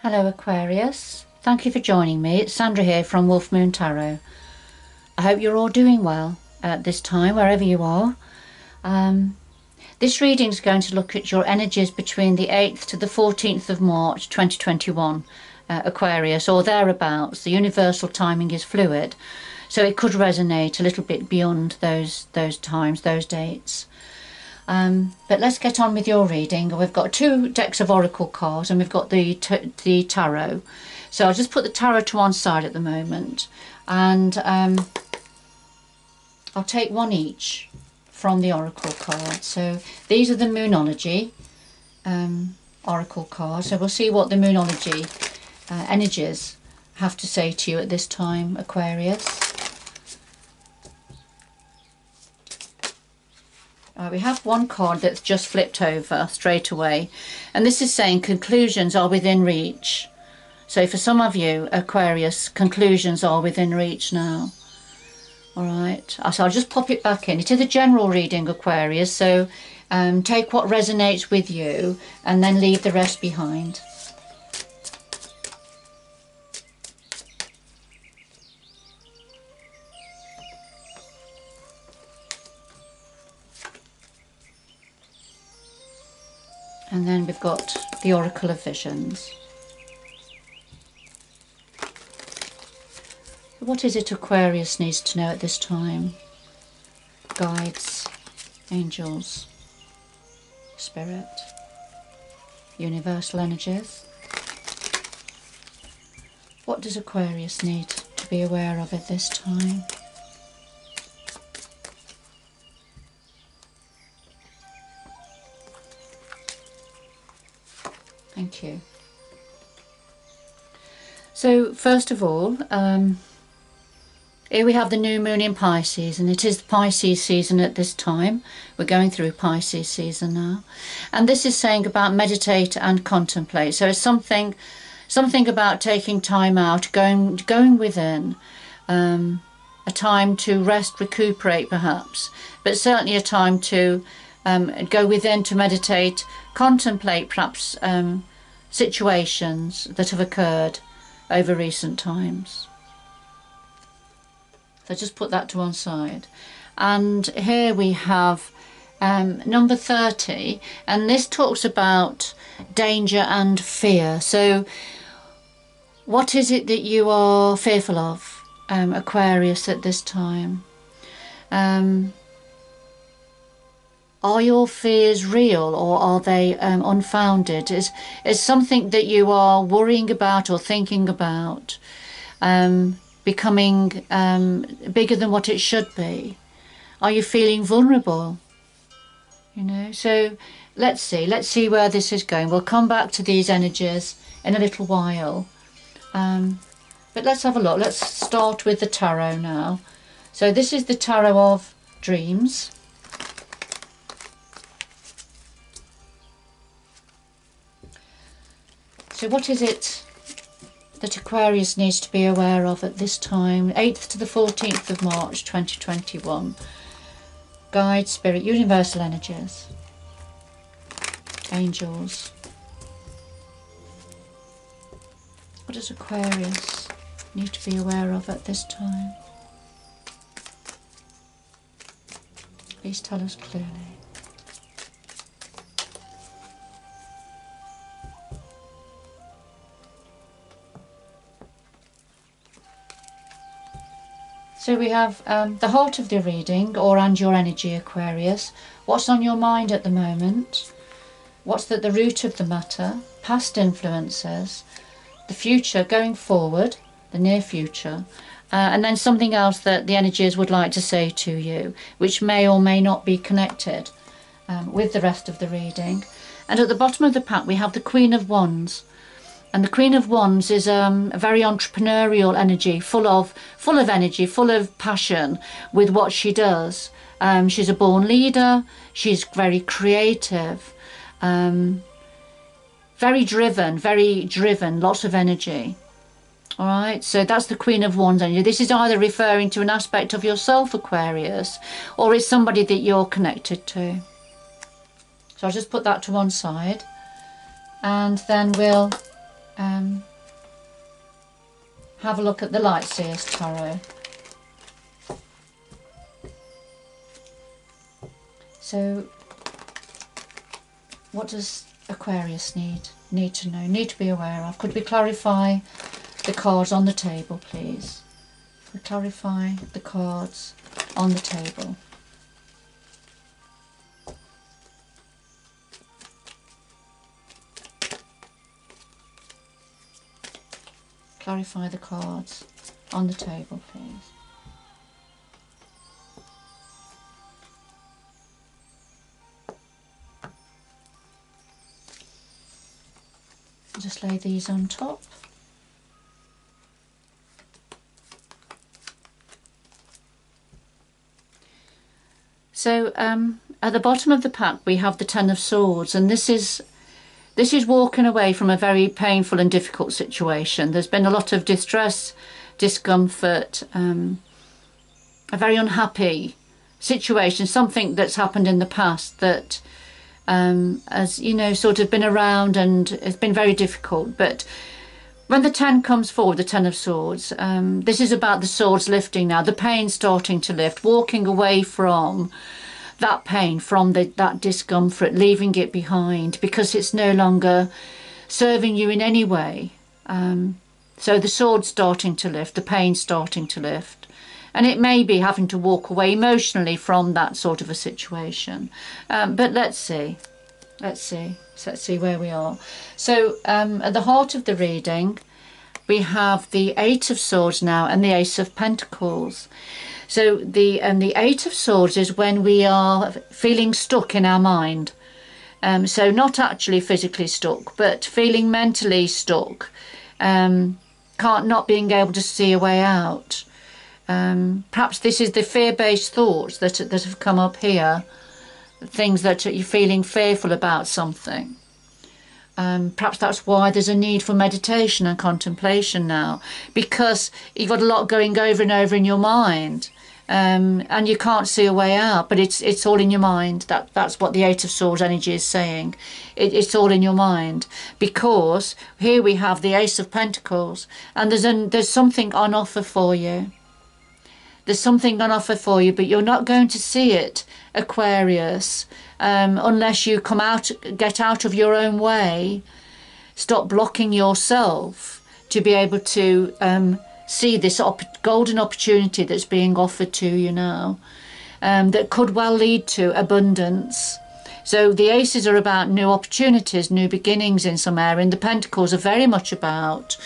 Hello Aquarius, thank you for joining me. It's Sandra here from Wolf Moon Tarot. I hope you're all doing well at this time, wherever you are. This reading is going to look at your energies between the 8th to the 14th of March 2021, Aquarius, or thereabouts. The universal timing is fluid, so it could resonate a little bit beyond those times, those dates. But let's get on with your reading. We've got 2 decks of oracle cards and we've got the tarot. So I'll just put the tarot to one side at the moment, and I'll take one each from the oracle card. So these are the Moonology oracle cards. So we'll see what the Moonology energies have to say to you at this time, Aquarius. We have one card that's just flipped over straight away, and this is saying conclusions are within reach. So for some of you, Aquarius, conclusions are within reach now. Alright, so I'll just pop it back in. It is a general reading, Aquarius, so take what resonates with you and then leave the rest behind. And then we've got the Oracle of Visions. What is it Aquarius needs to know at this time? Guides, angels, spirit, universal energies. What does Aquarius need to be aware of at this time? Thank you. So first of all, here we have the new moon in Pisces, and it is the Pisces season at this time. We're going through Pisces season now, and this is saying about meditate and contemplate. So it's something about taking time out, going within, a time to rest, recuperate perhaps, but certainly a time to go within, to meditate, contemplate perhaps situations that have occurred over recent times. So just put that to one side. And here we have number 30, and this talks about danger and fear. So what is it that you are fearful of, Aquarius, at this time? Are your fears real, or are they unfounded? Is something that you are worrying about or thinking about becoming bigger than what it should be? Are you feeling vulnerable? You know, so let's see where this is going. We'll come back to these energies in a little while. But let's have a look. Let's start with the tarot now. So this is the tarot of dreams. So what is it that Aquarius needs to be aware of at this time? 8th to the 14th of March 2021. Guide, spirit, universal energies, angels. What does Aquarius need to be aware of at this time? Please tell us clearly. So we have the heart of the reading, and your energy, Aquarius. What's on your mind at the moment? What's at the root of the matter? Past influences, the future, going forward, the near future, and then something else that the energies would like to say to you, which may or may not be connected with the rest of the reading. And at the bottom of the pack we have the Queen of Wands. And the Queen of Wands is a very entrepreneurial energy, full of energy, full of passion with what she does. She's a born leader. She's very creative, very driven, lots of energy. All right, so that's the Queen of Wands energy. This is either referring to an aspect of yourself, Aquarius, or it's somebody that you're connected to. So I'll just put that to one side, and then we'll have a look at the Light Seers Tarot. So what does Aquarius need to know, need to be aware of? Could we clarify the cards on the table, please? We clarify the cards on the table. Clarify the cards on the table, please. Just lay these on top. So at the bottom of the pack we have the Ten of Swords, and this is walking away from a very painful and difficult situation. There's been a lot of distress, discomfort, a very unhappy situation, something that's happened in the past that has, you know, sort of been around and it's been very difficult. But when the 10 comes forward, the Ten of Swords, this is about the swords lifting now, the pain starting to lift, walking away from that pain, from that discomfort, leaving it behind because it's no longer serving you in any way. So the sword's starting to lift, the pain starting to lift, and it may be having to walk away emotionally from that sort of a situation. But let's see where we are. So at the heart of the reading we have the Eight of Swords now and the Ace of Pentacles. So the Eight of Swords is when we are feeling stuck in our mind. So not actually physically stuck, but feeling mentally stuck, not being able to see a way out. Perhaps this is the fear-based thoughts that have come up here, things that you're feeling fearful about something. Perhaps that's why there's a need for meditation and contemplation now, because you've got a lot going over and over in your mind. And you can't see a way out, but it's all in your mind. That's what the Eight of Swords energy is saying. It's all in your mind, because here we have the Ace of Pentacles, and there's something on offer for you. There's something on offer for you, but you're not going to see it, Aquarius, unless you get out of your own way, stop blocking yourself to be able to see this golden opportunity that's being offered to you now, that could well lead to abundance. So the aces are about new opportunities, new beginnings in some area, and the pentacles are very much about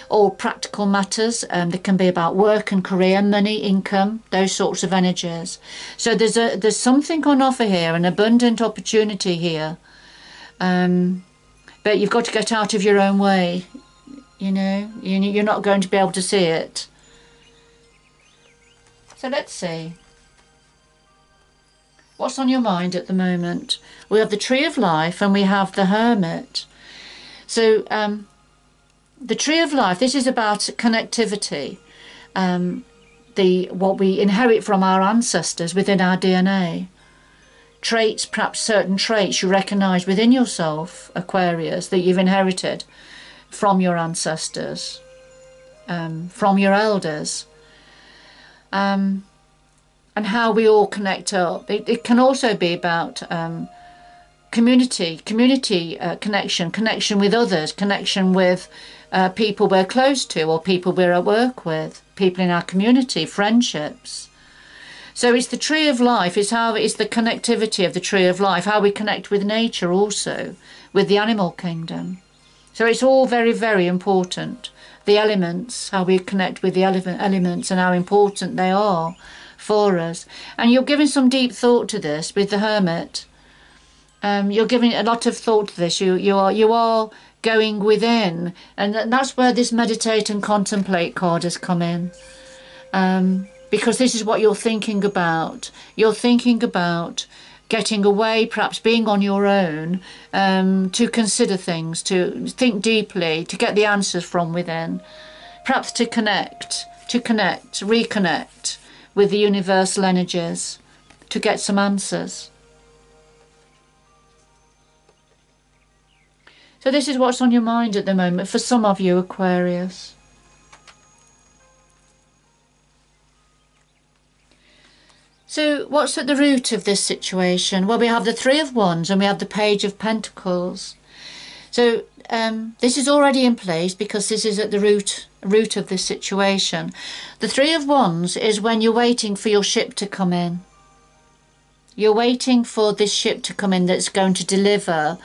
all practical matters. They can be about work and career, money, income, those sorts of energies. So there's something on offer here, an abundant opportunity here, but you've got to get out of your own way. You know, you're not going to be able to see it. So let's see. What's on your mind at the moment? We have the Tree of Life and we have the Hermit. So the Tree of Life, this is about connectivity. What we inherit from our ancestors within our DNA. Traits, perhaps certain traits you recognise within yourself, Aquarius, that you've inherited from your ancestors, from your elders, and how we all connect up. It can also be about community connection with others, connection with people we're close to or people we're at work with, people in our community, friendships. So it's the Tree of Life, it's the connectivity of the Tree of Life, how we connect with nature also, with the animal kingdom. So it's all very, very important. The elements, how we connect with the elements and how important they are for us. And you're giving some deep thought to this with the Hermit. You're giving a lot of thought to this. You are going within. And that's where this meditate and contemplate card has come in. Because this is what you're thinking about. You're thinking about getting away, perhaps being on your own, to consider things, to think deeply, to get the answers from within, perhaps to reconnect with the universal energies, to get some answers. So this is what's on your mind at the moment for some of you, Aquarius. So what's at the root of this situation? Well, we have the Three of Wands and we have the Page of Pentacles. So this is already in place because this is at the root of this situation. The Three of Wands is when you're waiting for your ship to come in. You're waiting for this ship to come in that's going to deliver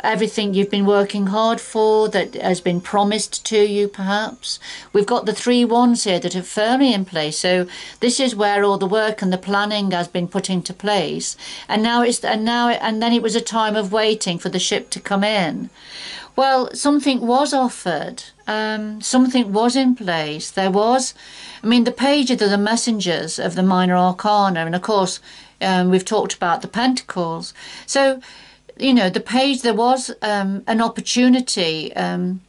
everything you've been working hard for, that has been promised to you, perhaps. We've got the Three Wands here that are firmly in place. So this is where all the work and the planning has been put into place. And then it was a time of waiting for the ship to come in. Well, something was offered. Something was in place. There was, the pages are the messengers of the minor arcana, and of course, we've talked about the pentacles. So, the page, there was an opportunity, a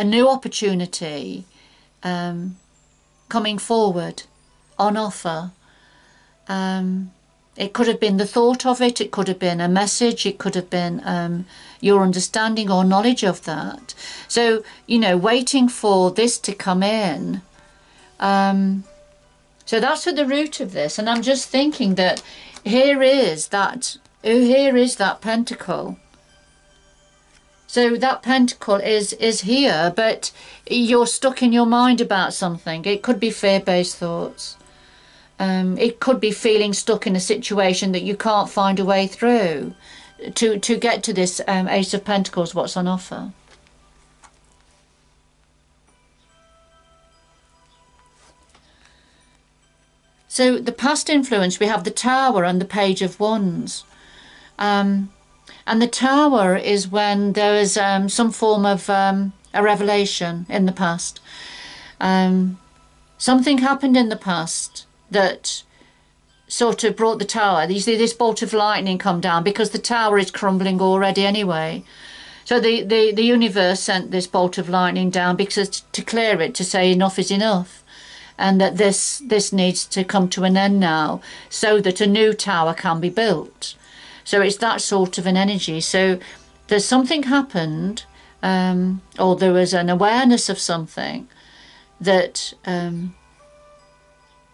new opportunity coming forward on offer. It could have been the thought of it, it could have been a message, it could have been your understanding or knowledge of that. So, waiting for this to come in. So that's at the root of this. And I'm just thinking that here is that pentacle. So that pentacle is here, but you're stuck in your mind about something. It could be fear-based thoughts. It could be feeling stuck in a situation that you can't find a way through to get to this Ace of Pentacles, what's on offer. So the past influence, we have the Tower and the Page of Wands. And the Tower is when there is some form of a revelation in the past. Something happened in the past that sort of brought the Tower. You see this bolt of lightning come down because the Tower is crumbling already anyway. So the universe sent this bolt of lightning down because to clear it, to say enough is enough. And that this needs to come to an end now so that a new tower can be built. So it's that sort of an energy. So there's something happened, or there was an awareness of something that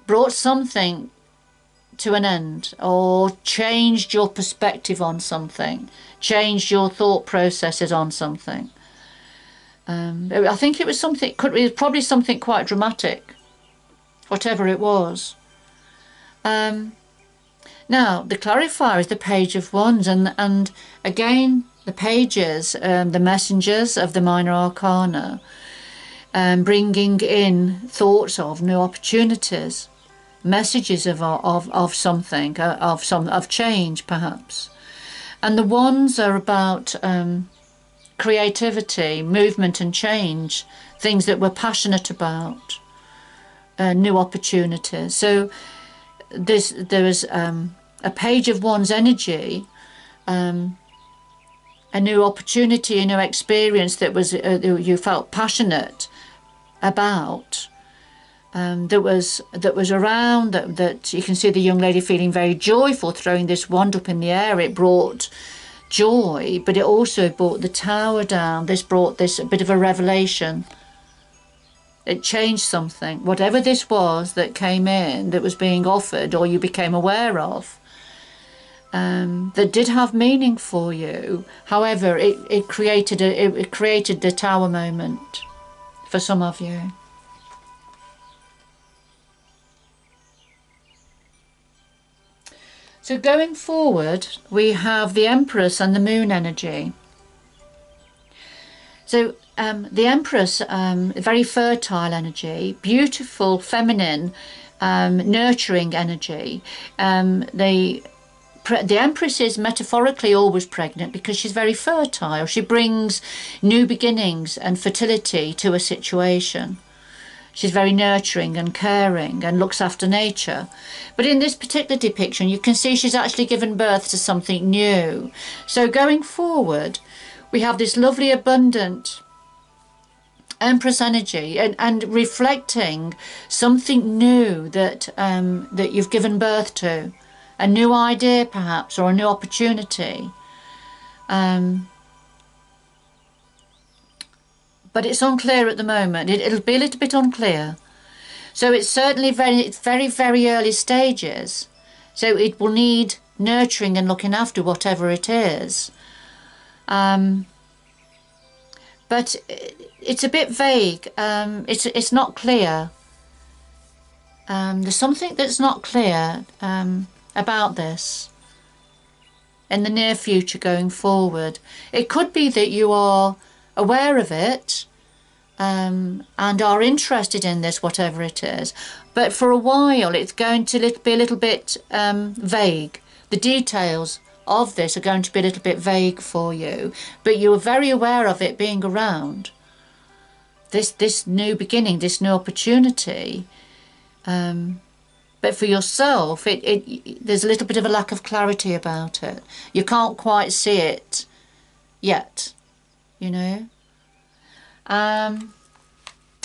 brought something to an end, or changed your perspective on something, changed your thought processes on something. I think it was something, it was probably something quite dramatic, whatever it was. Now, the clarifier is the Page of Wands, and again, the pages, the messengers of the minor arcana, bringing in thoughts of new opportunities, messages of something, of change, perhaps. And the wands are about creativity, movement and change, things that we're passionate about, new opportunities. So there is a Page of Wands energy, a new opportunity, a new experience that was you felt passionate about, that was around, that you can see the young lady feeling very joyful, throwing this wand up in the air. It brought joy, but it also brought the Tower down. This brought this a bit of a revelation. It changed something, whatever this was that came in, that was being offered or you became aware of, that did have meaning for you. However, it created the Tower moment for some of you. So going forward, we have the Empress and the Moon energy. So the Empress, very fertile energy, beautiful, feminine, nurturing energy. The Empress is metaphorically always pregnant because she's very fertile. She brings new beginnings and fertility to a situation. She's very nurturing and caring and looks after nature. But in this particular depiction, you can see she's actually given birth to something new. So going forward, we have this lovely, abundant Empress energy and reflecting something new that that you've given birth to, a new idea perhaps, or a new opportunity. but it's unclear at the moment. It'll be a little bit unclear. So it's certainly very, very early stages. So it will need nurturing and looking after, whatever it is. But it's a bit vague. It's not clear. There's something that's not clear about this in the near future going forward. It could be that you are aware of it and are interested in this, whatever it is, but for a while it's going to be a little bit vague. The details of this are going to be a little bit vague for you, but you are very aware of it being around. This new beginning, this new opportunity. But for yourself, there's a little bit of a lack of clarity about it. You can't quite see it yet, you know.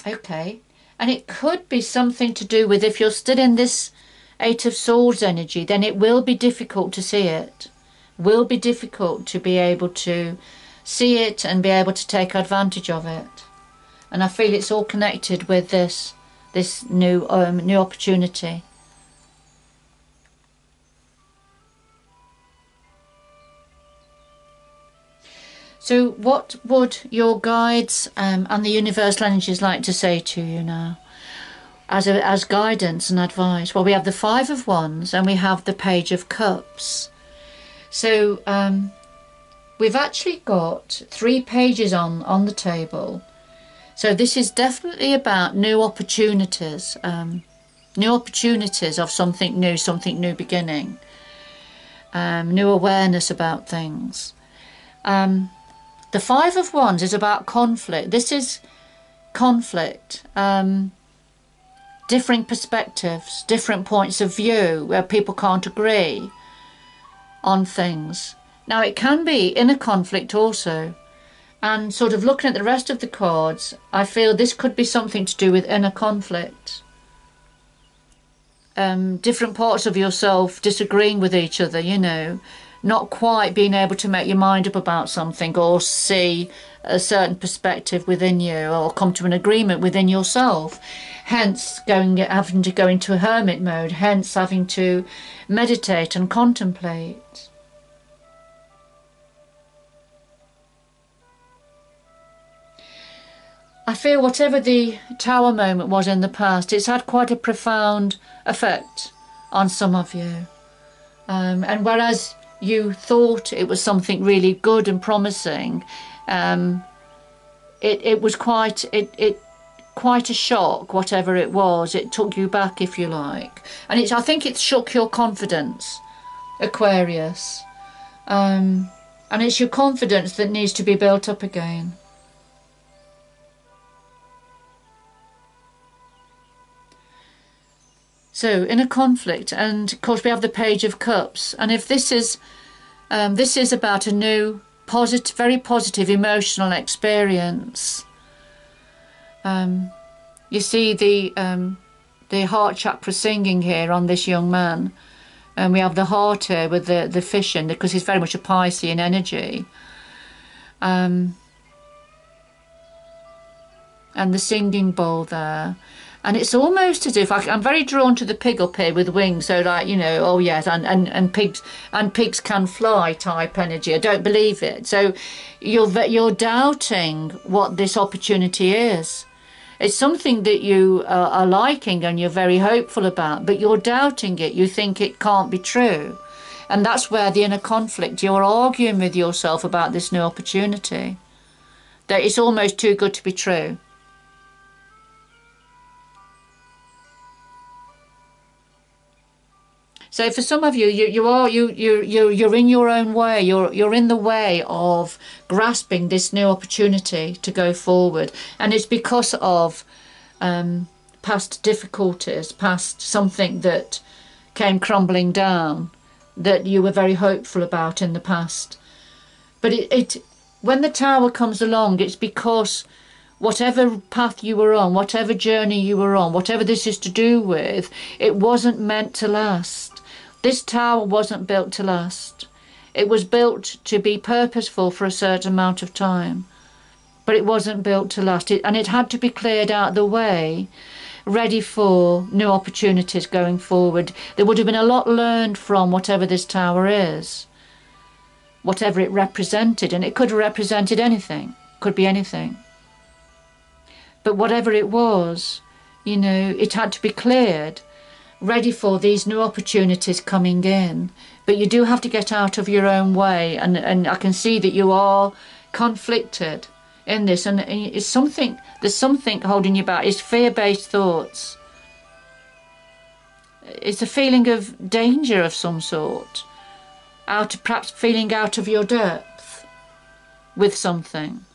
Okay, and it could be something to do with, if you're still in this Eight of Swords energy, then it will be difficult to see it. Will be difficult to be able to see it and be able to take advantage of it. And I feel it's all connected with this new opportunity. So what would your guides and the universal energies like to say to you now as guidance and advice? Well, we have the Five of Wands and we have the Page of Cups. So we've actually got 3 pages on the table. So this is definitely about new opportunities of something new beginning, new awareness about things. The Five of Wands is about conflict. This is conflict, differing perspectives, different points of view where people can't agree on things. Now it can be inner conflict also. And sort of looking at the rest of the cards, I feel this could be something to do with inner conflict. Different parts of yourself disagreeing with each other, you know, not quite being able to make your mind up about something or see a certain perspective within you or come to an agreement within yourself. Hence having to go into a hermit mode, hence having to meditate and contemplate. I feel whatever the Tower moment was in the past, it's had quite a profound effect on some of you. And whereas you thought it was something really good and promising, it was quite a shock, whatever it was. It took you back, if you like. And I think it shook your confidence, Aquarius. And it's your confidence that needs to be built up again. So in a conflict, and of course we have the Page of Cups, and if this is about a new very positive emotional experience. You see the heart chakra singing here on this young man, and we have the heart here with the fish in, because he's very much a Piscean energy. And the singing bowl there. And it's almost as if I'm very drawn to the pig up here with wings, so like, you know, oh yes, and pigs can fly type energy. I don't believe it. So you're doubting what this opportunity is. It's something that you are liking and you're very hopeful about, but you're doubting it. You think it can't be true. And that's where the inner conflict, you're arguing with yourself about this new opportunity, that it's almost too good to be true. So for some of you, you're in your own way. You're in the way of grasping this new opportunity to go forward, and it's because of past difficulties, past something that came crumbling down that you were very hopeful about in the past. But when the Tower comes along, it's because whatever path you were on, whatever journey you were on, whatever this is to do with, it wasn't meant to last. This Tower wasn't built to last. It was built to be purposeful for a certain amount of time. but it wasn't built to last. And it had to be cleared out of the way, ready for new opportunities going forward. There would have been a lot learned from whatever this tower is, whatever it represented. And it could have represented anything, could be anything. But whatever it was, you know, it had to be cleared, ready for these new opportunities coming in. But you do have to get out of your own way, and I can see that you are conflicted in this, and it's something, there's something holding you back. It's fear-based thoughts. It's a feeling of danger of some sort, perhaps feeling out of your depth with something,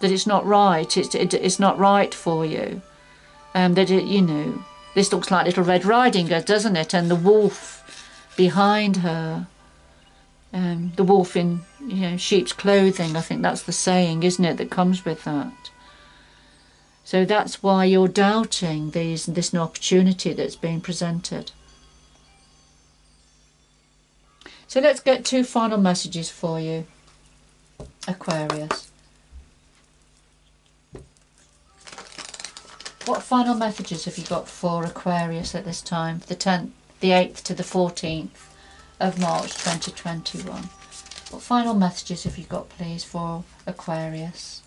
that it's not right, it's not right for you, that it, you know, this looks like Little Red Riding Hood, doesn't it? And the wolf behind her, the wolf in, you know, sheep's clothing. I think that's the saying, isn't it, that comes with that. So that's why you're doubting this new opportunity that's being presented. So let's get 2 final messages for you, Aquarius. What final messages have you got for Aquarius at this time, the 8th to the 14th of March 2021? What final messages have you got, please, for Aquarius?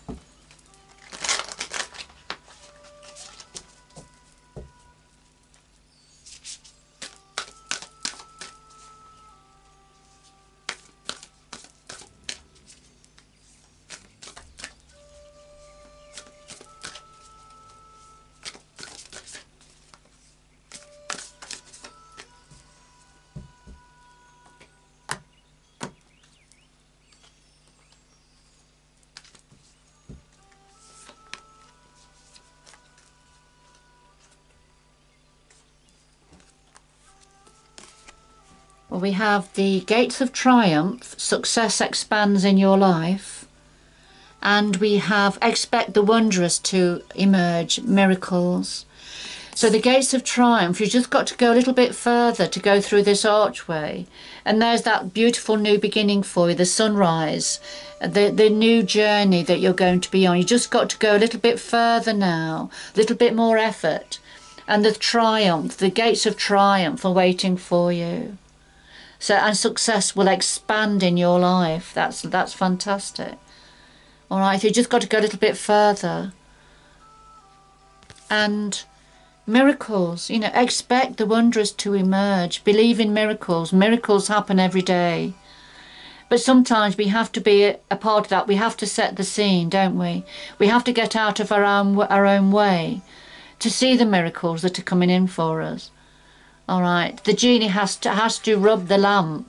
Well, we have the gates of triumph, success expands in your life, and we have expect the wondrous to emerge, miracles. So the gates of triumph, you've just got to go a little bit further to go through this archway, and there's that beautiful new beginning for you, the sunrise, the new journey that you're going to be on. You just got to go a little bit further now, a little bit more effort, and the triumph, the gates of triumph are waiting for you. So, and success will expand in your life. That's fantastic. All right, you just got to go a little bit further. And miracles, you know, expect the wondrous to emerge. Believe in miracles. Miracles happen every day. But sometimes we have to be a part of that. We have to set the scene, don't we? We have to get out of our own way to see the miracles that are coming in for us. All right, the genie has to rub the lamp,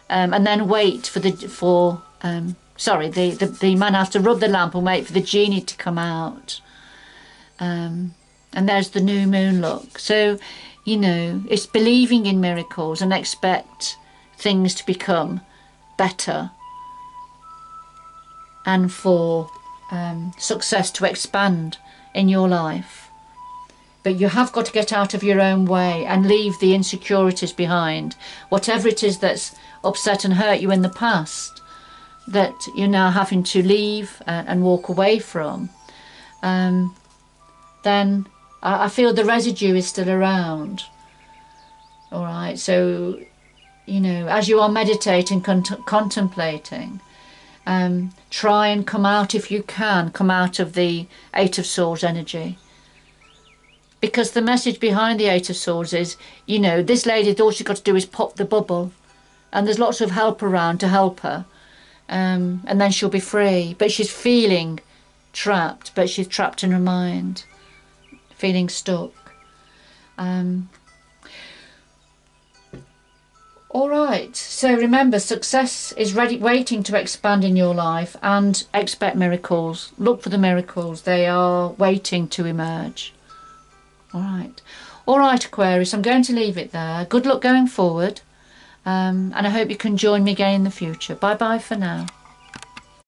and then wait for the man has to rub the lamp and wait for the genie to come out. And there's the new moon look. So, you know, it's believing in miracles and expect things to become better, and for success to expand in your life. But you have got to get out of your own way and leave the insecurities behind. Whatever it is that's upset and hurt you in the past, that you're now having to leave and walk away from, then I feel the residue is still around. All right, so, you know, as you are meditating, contemplating, try and come out, if you can, come out of the 8 of Swords energy. Because the message behind the 8 of Swords is, you know, this lady, all she's got to do is pop the bubble, and there's lots of help around to help her, and then she'll be free. But she's feeling trapped, but she's trapped in her mind, feeling stuck. All right, so remember, success is ready, waiting to expand in your life, and expect miracles. Look for the miracles. They are waiting to emerge. All right, Aquarius, I'm going to leave it there. Good luck going forward, and I hope you can join me again in the future. Bye bye for now.